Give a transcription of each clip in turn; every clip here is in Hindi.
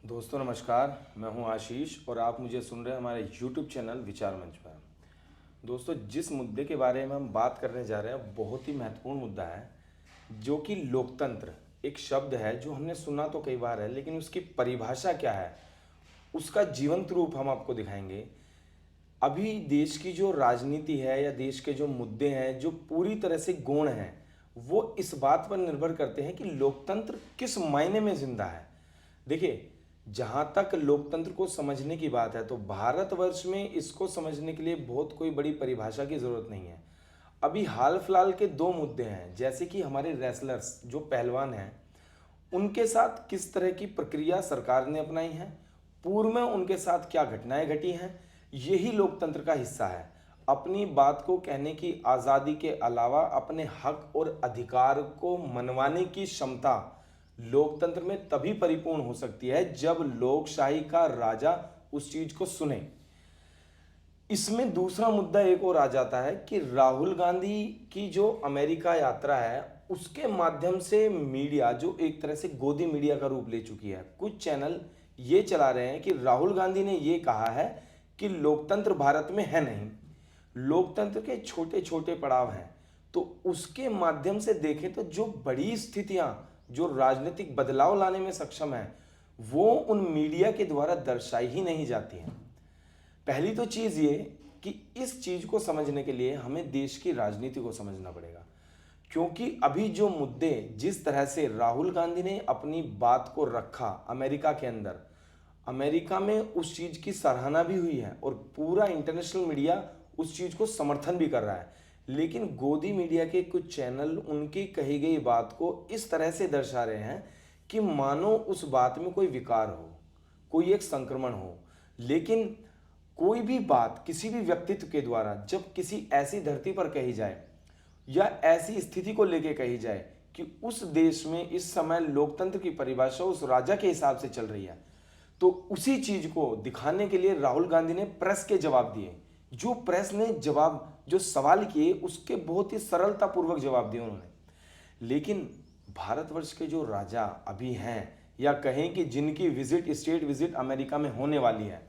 दोस्तों नमस्कार, मैं हूं आशीष और आप मुझे सुन रहे हैं हमारे YouTube चैनल विचार मंच पर। दोस्तों, जिस मुद्दे के बारे में हम बात करने जा रहे हैं बहुत ही महत्वपूर्ण मुद्दा है, जो कि लोकतंत्र एक शब्द है जो हमने सुना तो कई बार है, लेकिन उसकी परिभाषा क्या है, उसका जीवंत रूप हम आपको दिखाएंगे। अभी देश की जो राजनीति है या देश के जो मुद्दे हैं जो पूरी तरह से गौण हैं, वो इस बात पर निर्भर करते हैं कि लोकतंत्र किस मायने में जिंदा है। देखिए, जहां तक लोकतंत्र को समझने की बात है तो भारतवर्ष में इसको समझने के लिए बहुत कोई बड़ी परिभाषा की जरूरत नहीं है। अभी हाल फिलहाल के दो मुद्दे हैं, जैसे कि हमारे रेसलर्स जो पहलवान हैं उनके साथ किस तरह की प्रक्रिया सरकार ने अपनाई है, पूर्व में उनके साथ क्या घटनाएं घटी हैं, यही लोकतंत्र का हिस्सा है। अपनी बात को कहने की आज़ादी के अलावा अपने हक और अधिकार को मनवाने की क्षमता लोकतंत्र में तभी परिपूर्ण हो सकती है जब लोकशाही का राजा उस चीज को सुने। इसमें दूसरा मुद्दा एक और आ जाता है कि राहुल गांधी की जो अमेरिका यात्रा है उसके माध्यम से मीडिया जो एक तरह से गोदी मीडिया का रूप ले चुकी है। कुछ चैनल ये चला रहे हैं कि राहुल गांधी ने ये कहा है कि लोकतंत्र भारत में है नहीं, लोकतंत्र के छोटे छोटे पड़ाव हैं। तो उसके माध्यम से देखें तो जो बड़ी स्थितियां जो राजनीतिक बदलाव लाने में सक्षम है वो उन मीडिया के द्वारा दर्शाई ही नहीं जाती हैं। पहली तो चीज ये कि इस चीज को समझने के लिए हमें देश की राजनीति को समझना पड़ेगा, क्योंकि अभी जो मुद्दे जिस तरह से राहुल गांधी ने अपनी बात को रखा अमेरिका के अंदर, अमेरिका में उस चीज की सराहना भी हुई है और पूरा इंटरनेशनल मीडिया उस चीज को समर्थन भी कर रहा है। लेकिन गोदी मीडिया के कुछ चैनल उनकी कही गई बात को इस तरह से दर्शा रहे हैं कि मानो उस बात में कोई विकार हो, कोई एक संक्रमण हो। लेकिन कोई भी बात किसी भी व्यक्तित्व के द्वारा जब किसी ऐसी धरती पर कही जाए या ऐसी स्थिति को लेकर कही जाए कि उस देश में इस समय लोकतंत्र की परिभाषा उस राजा के हिसाब से चल रही है, तो उसी चीज को दिखाने के लिए राहुल गांधी ने प्रेस के जवाब दिए। जो प्रेस ने जवाब जो सवाल किए उसके बहुत ही सरलतापूर्वक जवाब दिए उन्होंने। लेकिन भारतवर्ष के जो राजा अभी हैं या कहें कि जिनकी विजिट स्टेट विजिट अमेरिका में होने वाली है,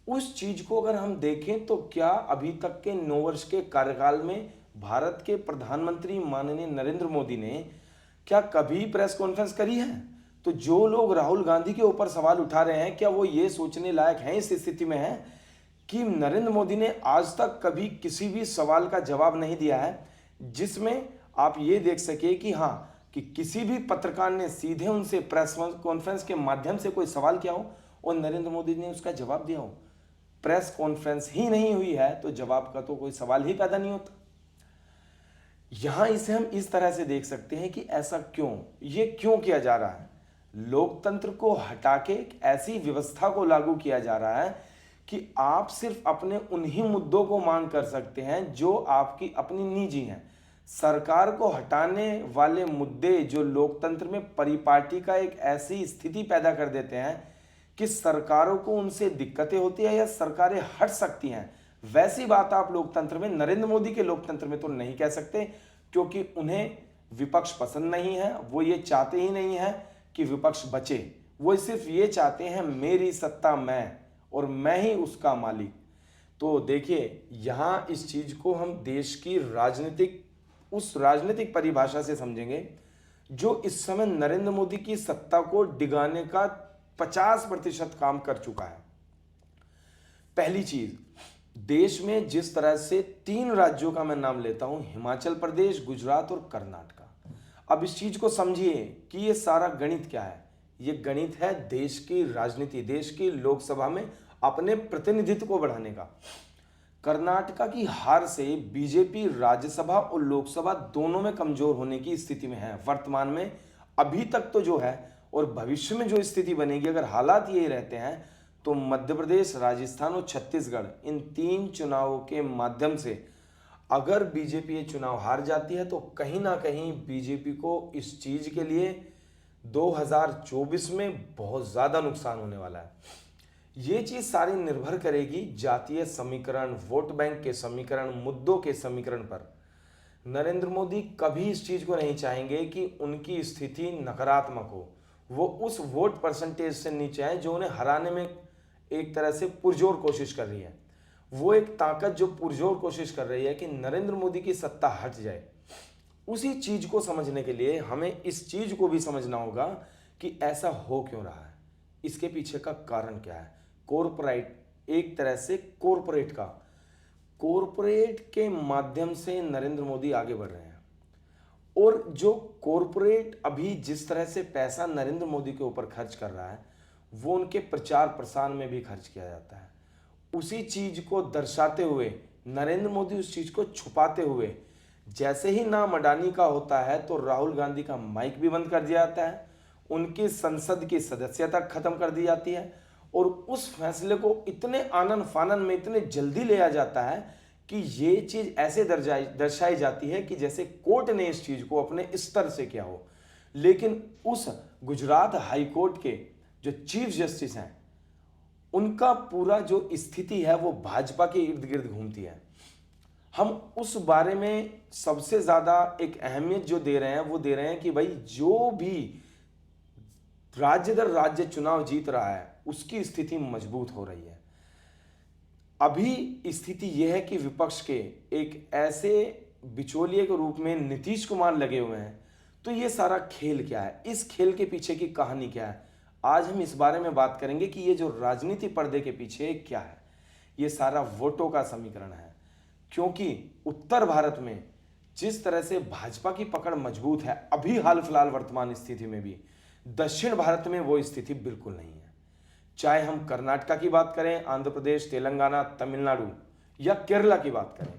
उस चीज को अगर हम देखें तो क्या अभी तक के 9 वर्ष के कार्यकाल में भारत के प्रधानमंत्री माननीय नरेंद्र मोदी ने क्या कभी प्रेस कॉन्फ्रेंस करी है? तो जो लोग राहुल गांधी के ऊपर सवाल उठा रहे हैं, क्या वो ये सोचने लायक हैं इस स्थिति में है कि नरेंद्र मोदी ने आज तक कभी किसी भी सवाल का जवाब नहीं दिया है जिसमें आप ये देख सके कि हाँ, कि किसी भी पत्रकार ने सीधे उनसे प्रेस कॉन्फ्रेंस के माध्यम से कोई सवाल किया हो और नरेंद्र मोदी ने उसका जवाब दिया हो? प्रेस कॉन्फ्रेंस ही नहीं हुई है तो जवाब का तो कोई सवाल ही पैदा नहीं होता। यहां इसे हम इस तरह से देख सकते हैं कि ऐसा क्यों, ये क्यों किया जा रहा है। लोकतंत्र को हटा के एक ऐसी व्यवस्था को लागू किया जा रहा है कि आप सिर्फ अपने उन्हीं मुद्दों को मांग कर सकते हैं जो आपकी अपनी निजी हैं। सरकार को हटाने वाले मुद्दे जो लोकतंत्र में परिपाटी का एक ऐसी स्थिति पैदा कर देते हैं कि सरकारों को उनसे दिक्कतें होती है या सरकारें हट सकती हैं, वैसी बात आप लोकतंत्र में, नरेंद्र मोदी के लोकतंत्र में तो नहीं कह सकते, क्योंकि उन्हें विपक्ष पसंद नहीं है। वो ये चाहते ही नहीं है कि विपक्ष बचे, वो सिर्फ ये चाहते हैं मेरी सत्ता मैं और मैं ही उसका मालिक। तो देखिए, यहां इस चीज को हम देश की राजनीतिक उस राजनीतिक परिभाषा से समझेंगे जो इस समय नरेंद्र मोदी की सत्ता को डिगाने का 50% काम कर चुका है। पहली चीज, देश में जिस तरह से 3 राज्यों का मैं नाम लेता हूं, हिमाचल प्रदेश, गुजरात और कर्नाटका। अब इस चीज को समझिए कि ये सारा गणित क्या है। ये गणित है देश की राजनीति, देश की लोकसभा में अपने प्रतिनिधित्व को बढ़ाने का। कर्नाटका की हार से बीजेपी राज्यसभा और लोकसभा दोनों में कमजोर होने की स्थिति में है वर्तमान में, अभी तक तो जो है, और भविष्य में जो स्थिति बनेगी अगर हालात ये रहते हैं तो मध्य प्रदेश, राजस्थान और छत्तीसगढ़, इन 3 चुनावों के माध्यम से अगर बीजेपी ये चुनाव हार जाती है तो कहीं ना कहीं बीजेपी को इस चीज के लिए 2024 में बहुत ज्यादा नुकसान होने वाला है। ये चीज सारी निर्भर करेगी जातीय समीकरण, वोट बैंक के समीकरण, मुद्दों के समीकरण पर। नरेंद्र मोदी कभी इस चीज को नहीं चाहेंगे कि उनकी स्थिति नकारात्मक हो। वो उस वोट परसेंटेज से नीचे आए जो उन्हें हराने में एक तरह से पुरजोर कोशिश कर रही है। वो एक ताकत जो पुरजोर कोशिश कर रही है कि नरेंद्र मोदी की सत्ता हट जाए, उसी चीज को समझने के लिए हमें इस चीज को भी समझना होगा कि ऐसा हो क्यों रहा है, इसके पीछे का कारण क्या है। कॉरपोरेट, एक तरह से कॉरपोरेट के माध्यम से नरेंद्र मोदी आगे बढ़ रहे हैं। और जो कॉरपोरेट अभी जिस तरह से पैसा नरेंद्र मोदी के ऊपर खर्च कर रहा है, वो उनके प्रचार प्रसार में भी खर्च किया जाता है। उसी चीज को दर्शाते हुए नरेंद्र मोदी उस चीज को छुपाते हुए, जैसे ही नाम अडानी का होता है तो राहुल गांधी का माइक भी बंद कर दिया जाता है, उनकी संसद की सदस्यता खत्म कर दी जाती है, और उस फैसले को इतने आनन फानन में इतने जल्दी लिया जाता है कि ये चीज ऐसे दर्शाई जाती है कि जैसे कोर्ट ने इस चीज को अपने स्तर से किया हो। लेकिन उस गुजरात हाई कोर्ट के जो चीफ जस्टिस हैं, उनका पूरा जो स्थिति है वो भाजपा के इर्द गिर्द घूमती है। हम उस बारे में सबसे ज्यादा एक अहमियत जो दे रहे हैं वो दे रहे हैं कि भाई जो भी राज्य दर राज्य चुनाव जीत रहा है उसकी स्थिति मजबूत हो रही है। अभी स्थिति यह है कि विपक्ष के एक ऐसे बिचौलिए के रूप में नीतीश कुमार लगे हुए हैं। तो ये सारा खेल क्या है, इस खेल के पीछे की कहानी क्या है, आज हम इस बारे में बात करेंगे कि ये जो राजनीति पर्दे के पीछे क्या है। ये सारा वोटों का समीकरण है, क्योंकि उत्तर भारत में जिस तरह से भाजपा की पकड़ मजबूत है अभी हाल फिलहाल वर्तमान स्थिति में भी, दक्षिण भारत में वो स्थिति बिल्कुल नहीं है। चाहे हम कर्नाटका की बात करें, आंध्र प्रदेश, तेलंगाना, तमिलनाडु या केरला की बात करें,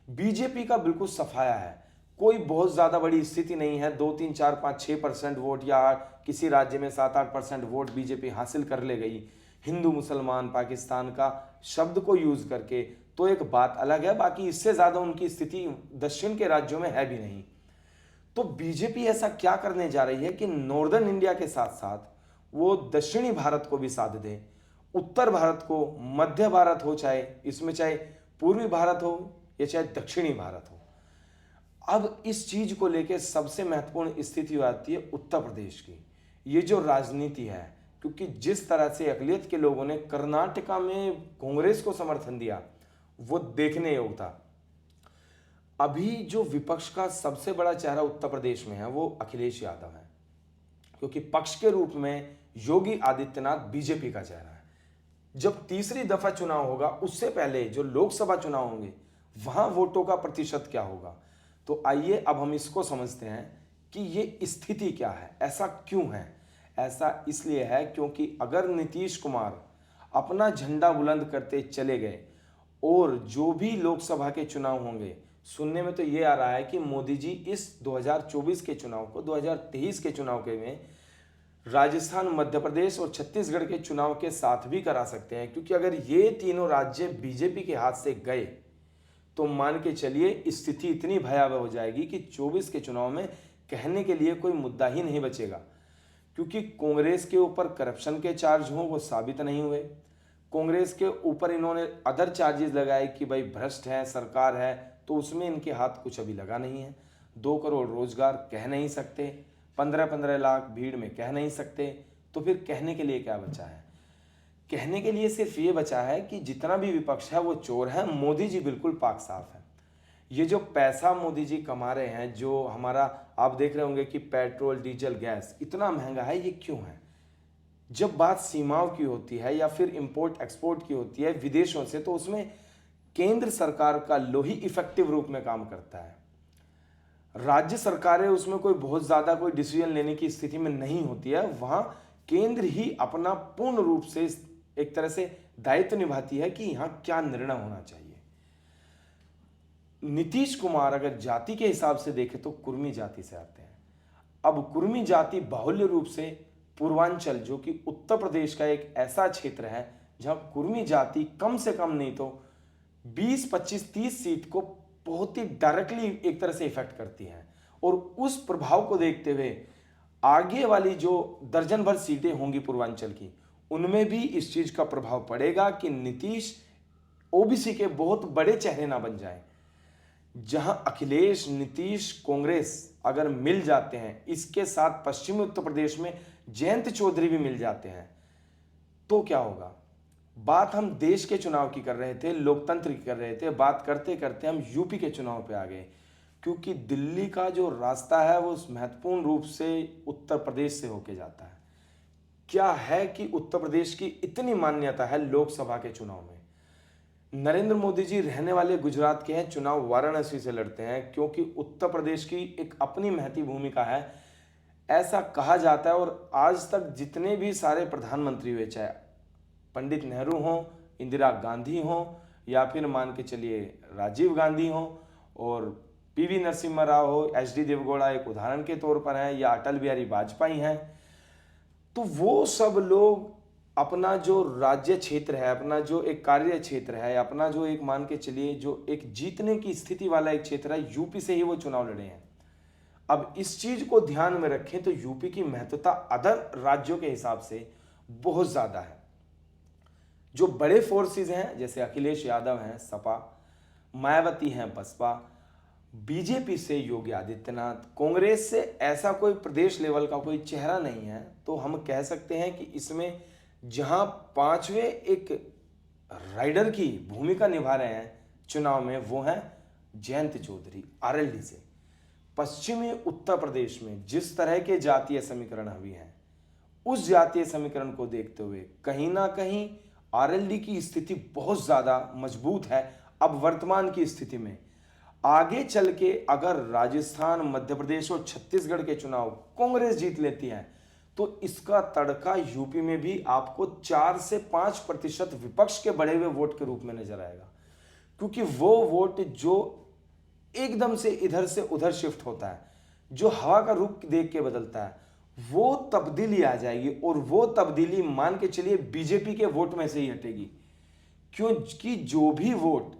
बीजेपी का बिल्कुल सफाया है। कोई बहुत ज्यादा बड़ी स्थिति नहीं है, 2, 3, 4, 5, 6% वोट या किसी राज्य में 7-8% वोट बीजेपी हासिल कर ले गई हिंदू मुसलमान पाकिस्तान का शब्द को यूज करके, तो एक बात अलग है। बाकी इससे ज्यादा उनकी स्थिति दक्षिण के राज्यों में है भी नहीं। तो बीजेपी ऐसा क्या करने जा रही है कि नॉर्दर्न इंडिया के साथ साथ वो दक्षिणी भारत को भी साथ दे, उत्तर भारत को, मध्य भारत हो, चाहे पूर्वी भारत हो या चाहे दक्षिणी भारत हो। अब इस चीज को लेकर सबसे महत्वपूर्ण स्थिति आती है उत्तर प्रदेश की। ये जो राजनीति है, क्योंकि जिस तरह से अकलियत के लोगों ने कर्नाटका में कांग्रेस को समर्थन दिया वो देखने योग्य था। अभी जो विपक्ष का सबसे बड़ा चेहरा उत्तर प्रदेश में है वो अखिलेश यादव है, क्योंकि पक्ष के रूप में योगी आदित्यनाथ बीजेपी का चेहरा है। जब तीसरी दफा चुनाव होगा उससे पहले जो लोकसभा चुनाव होंगे वहां वोटों का प्रतिशत क्या होगा। तो आइए अब हम इसको समझते हैं कि ये स्थिति क्या है, ऐसा क्यों है। ऐसा इसलिए है क्योंकि अगर नीतीश कुमार अपना झंडा बुलंद करते चले गए और जो भी लोकसभा के चुनाव होंगे, सुनने में तो ये आ रहा है कि मोदी जी इस 2024 के चुनाव को 2023 के चुनाव के में राजस्थान, मध्य प्रदेश और छत्तीसगढ़ के चुनाव के साथ भी करा सकते हैं, क्योंकि अगर ये तीनों राज्य बीजेपी के हाथ से गए तो मान के चलिए स्थिति इतनी भयावह हो जाएगी कि 24 के चुनाव में कहने के लिए कोई मुद्दा ही नहीं बचेगा। क्योंकि कांग्रेस के ऊपर करप्शन के चार्ज हों वो साबित नहीं हुए, कांग्रेस के ऊपर इन्होंने अदर चार्जेस लगाए कि भाई भ्रष्ट है सरकार है, तो उसमें इनके हाथ कुछ अभी लगा नहीं है। 2 करोड़ रोजगार कह नहीं सकते, 15-15 लाख भीड़ में कह नहीं सकते, तो फिर कहने के लिए क्या बचा है। कहने के लिए सिर्फ ये बचा है कि जितना भी विपक्ष है वो चोर है, मोदी जी बिल्कुल पाक साफ है। ये जो पैसा मोदी जी कमा रहे हैं, जो हमारा आप देख रहे होंगे कि पेट्रोल, डीजल, गैस इतना महंगा है, ये क्यों है। जब बात सीमाओं की होती है या फिर इंपोर्ट एक्सपोर्ट की होती है विदेशों से, तो उसमें केंद्र सरकार का लोही इफेक्टिव रूप में काम करता है। राज्य सरकारें उसमें कोई बहुत ज्यादा कोई डिसीजन लेने की स्थिति में नहीं होती है, वहां केंद्र ही अपना पूर्ण रूप से एक तरह से दायित्व निभाती है कि यहां क्या निर्णय होना चाहिए। नीतीश कुमार अगर जाति के हिसाब से देखें तो कुर्मी जाति से आते हैं। अब कुर्मी जाति बाहुल्य रूप से पूर्वांचल, जो कि उत्तर प्रदेश का एक ऐसा क्षेत्र है जहां कुर्मी जाति कम से कम नहीं तो 20, 25, 30 सीट को बहुत ही डायरेक्टली एक तरह से इफेक्ट करती है। और उस प्रभाव को देखते हुए आगे वाली जो दर्जन भर सीटें होंगी पूर्वांचल की, उनमें भी इस चीज का प्रभाव पड़ेगा कि नीतीश ओबीसी के बहुत बड़े चेहरे ना बन जाए। जहां अखिलेश, नीतीश, कांग्रेस अगर मिल जाते हैं, इसके साथ पश्चिमी उत्तर प्रदेश में जयंत चौधरी भी मिल जाते हैं, तो क्या होगा। बात हम देश के चुनाव की कर रहे थे, लोकतंत्र की कर रहे थे, बात करते करते हम यूपी के चुनाव पे आ गए, क्योंकि दिल्ली का जो रास्ता है वो महत्वपूर्ण रूप से उत्तर प्रदेश से होके जाता है। क्या है कि उत्तर प्रदेश की इतनी मान्यता है लोकसभा के चुनाव में। नरेंद्र मोदी जी रहने वाले गुजरात के हैं, चुनाव वाराणसी से लड़ते हैं, क्योंकि उत्तर प्रदेश की एक अपनी महती भूमिका है, ऐसा कहा जाता है। और आज तक जितने भी सारे प्रधानमंत्री हुए, चाहे पंडित नेहरू हों, इंदिरा गांधी हों, या फिर मान के चलिए राजीव गांधी हों, और पीवी नरसिम्हा राव हो, एच डी देवगौड़ा एक उदाहरण के तौर पर है, या अटल बिहारी वाजपेयी हैं, तो वो सब लोग अपना जो राज्य क्षेत्र है, अपना जो एक कार्य क्षेत्र है, अपना जो एक मान के चलिए जो एक जीतने की स्थिति वाला एक क्षेत्र है, यूपी से ही वो चुनाव लड़े हैं। अब इस चीज को ध्यान में रखें तो यूपी की महत्वता अदर राज्यों के हिसाब से बहुत ज्यादा है। जो बड़े फोर्सेस हैं, जैसे अखिलेश यादव हैं सपा, मायावती हैं बसपा, बीजेपी से योगी आदित्यनाथ, कांग्रेस से ऐसा कोई प्रदेश लेवल का कोई चेहरा नहीं है, तो हम कह सकते हैं कि इसमें जहां पांचवें एक राइडर की भूमिका निभा रहे हैं चुनाव में, वो हैं जयंत चौधरी आरएलडी से। पश्चिमी उत्तर प्रदेश में जिस तरह के जातीय समीकरण अभी हैं, उस जातीय समीकरण को देखते हुए कहीं ना कहीं आरएलडी की स्थिति बहुत ज्यादा मजबूत है अब वर्तमान की स्थिति में। आगे चल के अगर राजस्थान, मध्य प्रदेश और छत्तीसगढ़ के चुनाव कांग्रेस जीत लेती है, तो इसका तड़का यूपी में भी आपको 4 से 5% विपक्ष के बढ़े हुए वोट के रूप में नजर आएगा, क्योंकि वो वोट जो एकदम से इधर से उधर शिफ्ट होता है, जो हवा का रुख देख के बदलता है, वो तब्दीली आ जाएगी। और वो तब्दीली मान के चलिए बीजेपी के वोट में से ही हटेगी, क्योंकि जो भी वोट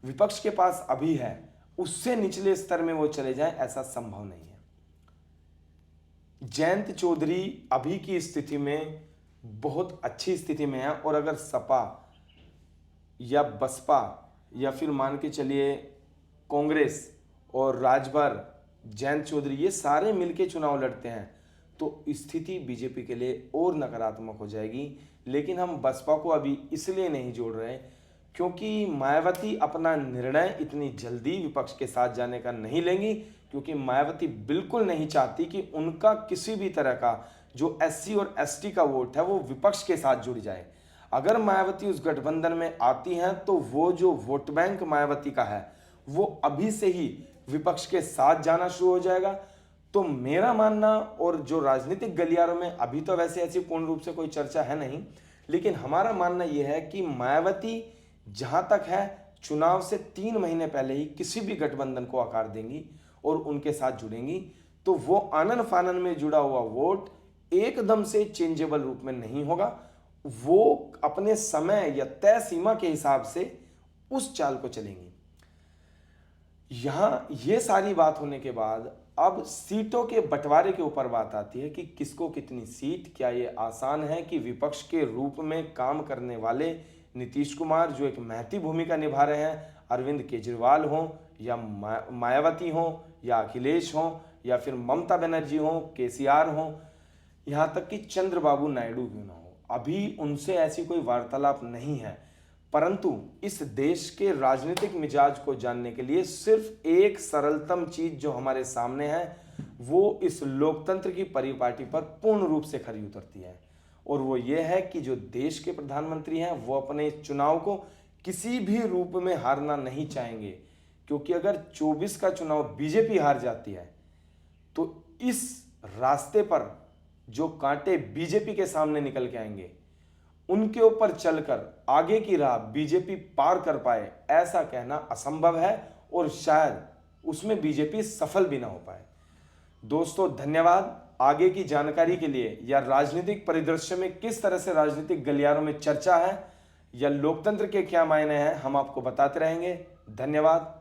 विपक्ष के पास अभी है उससे निचले स्तर में वो चले जाएं, ऐसा संभव नहीं है। जयंत चौधरी अभी की स्थिति में बहुत अच्छी स्थिति में है, और अगर सपा या बसपा या फिर मान के चलिए कांग्रेस और राजभर, जयंत चौधरी, ये सारे मिलके चुनाव लड़ते हैं, तो स्थिति बीजेपी के लिए और नकारात्मक हो जाएगी। लेकिन हम बसपा को अभी इसलिए नहीं जोड़ रहे क्योंकि मायावती अपना निर्णय इतनी जल्दी विपक्ष के साथ जाने का नहीं लेंगी, क्योंकि मायावती बिल्कुल नहीं चाहती कि उनका किसी भी तरह का जो एससी और एसटी का वोट है वो विपक्ष के साथ जुड़ जाए। अगर मायावती उस गठबंधन में आती हैं तो वो जो वोट बैंक मायावती का है वो अभी से ही विपक्ष के साथ जाना शुरू हो जाएगा। तो मेरा मानना, और जो राजनीतिक गलियारों में अभी तो वैसे ऐसी पूर्ण रूप से कोई चर्चा है नहीं, लेकिन हमारा मानना यह है कि मायावती जहां तक है चुनाव से 3 महीने पहले ही किसी भी गठबंधन को आकार देंगी और उनके साथ जुड़ेंगी, तो वो आनन फानन में जुड़ा हुआ वोट एकदम से चेंजेबल रूप में नहीं होगा। वो अपने समय या तय सीमा के हिसाब से उस चाल को चलेंगी। यहां ये सारी बात होने के बाद अब सीटों के बंटवारे के ऊपर बात आती है कि किसको कितनी सीट। क्या ये आसान है कि विपक्ष के रूप में काम करने वाले नीतीश कुमार, जो एक महती भूमिका निभा रहे हैं, अरविंद केजरीवाल हों या मायावती हों या अखिलेश हों या फिर ममता बनर्जी हों, केसीआर हों, यहाँ तक कि चंद्रबाबू नायडू क्यों ना हो, अभी उनसे ऐसी कोई वार्तालाप नहीं है। परंतु इस देश के राजनीतिक मिजाज को जानने के लिए सिर्फ एक सरलतम चीज जो हमारे सामने है, वो इस लोकतंत्र की परिपाटी पर पूर्ण रूप से खरी उतरती है, और वो ये है कि जो देश के प्रधानमंत्री हैं वो अपने चुनाव को किसी भी रूप में हारना नहीं चाहेंगे, क्योंकि अगर 24 का चुनाव बीजेपी हार जाती है तो इस रास्ते पर जो कांटे बीजेपी के सामने निकल के आएंगे उनके ऊपर चलकर आगे की राह बीजेपी पार कर पाए, ऐसा कहना असंभव है, और शायद उसमें बीजेपी सफल भी ना हो पाए। दोस्तों धन्यवाद। आगे की जानकारी के लिए या राजनीतिक परिदृश्य में किस तरह से राजनीतिक गलियारों में चर्चा है या लोकतंत्र के क्या मायने हैं, हम आपको बताते रहेंगे। धन्यवाद।